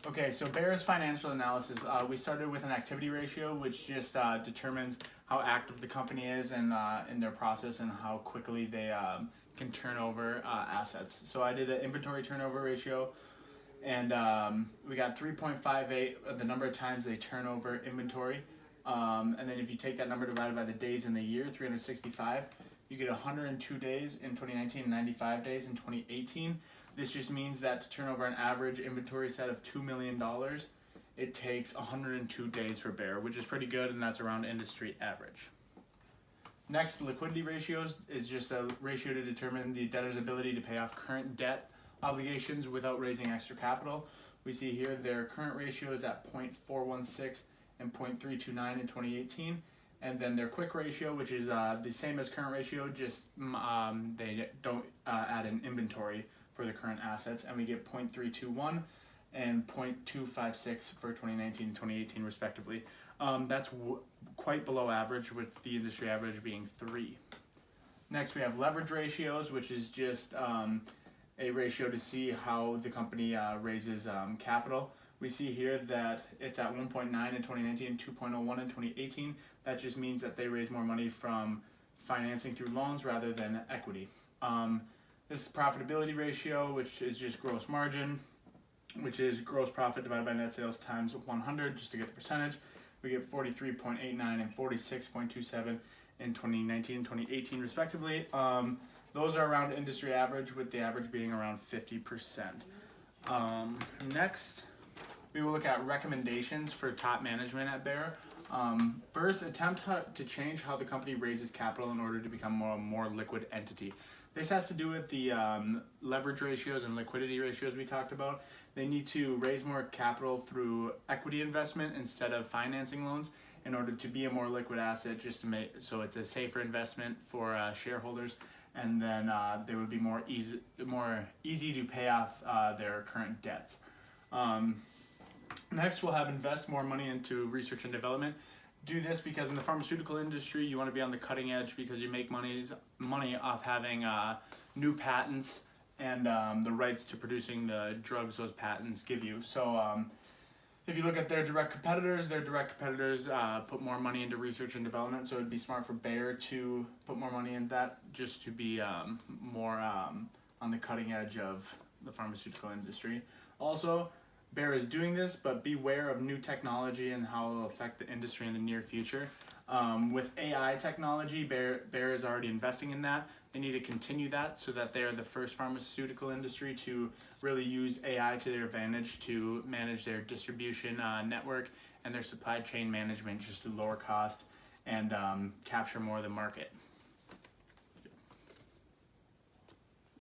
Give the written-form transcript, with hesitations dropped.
Okay, so Bayer's financial analysis, we started with an activity ratio, which just determines how active the company is and in their process and how quickly they can turn over assets. So I did an inventory turnover ratio, and we got 3.58, the number of times they turn over inventory. And then if you take that number divided by the days in the year, 365, you get 102 days in 2019 and 95 days in 2018. This just means that to turn over an average inventory set of $2 million, it takes 102 days for Bayer, which is pretty good, and that's around industry average. Next, liquidity ratios is just a ratio to determine the debtor's ability to pay off current debt obligations without raising extra capital. We see here their current ratio is at 0.416 and 0.329 in 2018. And then their quick ratio, which is the same as current ratio, just they don't add an inventory for the current assets, and we get 0.321 and 0.256 for 2019 and 2018 respectively. That's quite below average, with the industry average being 3. Next, we have leverage ratios, which is just a ratio to see how the company raises capital. We see here that it's at 1.9 in 2019 and 2.01 in 2018. That just means that they raise more money from financing through loans rather than equity. This profitability ratio, which is just gross margin, which is gross profit divided by net sales times 100, just to get the percentage. We get 43.89 and 46.27 in 2019 and 2018 respectively. Those are around industry average, with the average being around 50%. Next, we will look at recommendations for top management at Bayer. First, attempt to change how the company raises capital in order to become a more liquid entity. This has to do with the leverage ratios and liquidity ratios we talked about. They need to raise more capital through equity investment instead of financing loans in order to be a more liquid asset, just to make so it's a safer investment for shareholders, and then they would be more easy to pay off their current debts. Next, we'll have invest more money into research and development. Do this because in the pharmaceutical industry, you want to be on the cutting edge because you make money off having new patents and the rights to producing the drugs those patents give you. So if you look at their direct competitors put more money into research and development, so it'd be smart for Bayer to put more money in that, just to be more on the cutting edge of the pharmaceutical industry. Also, Bayer is doing this, but beware of new technology and how it will affect the industry in the near future. With AI technology, Bayer is already investing in that. They need to continue that so that they are the first pharmaceutical industry to really use AI to their advantage to manage their distribution network and their supply chain management, just to lower cost and capture more of the market.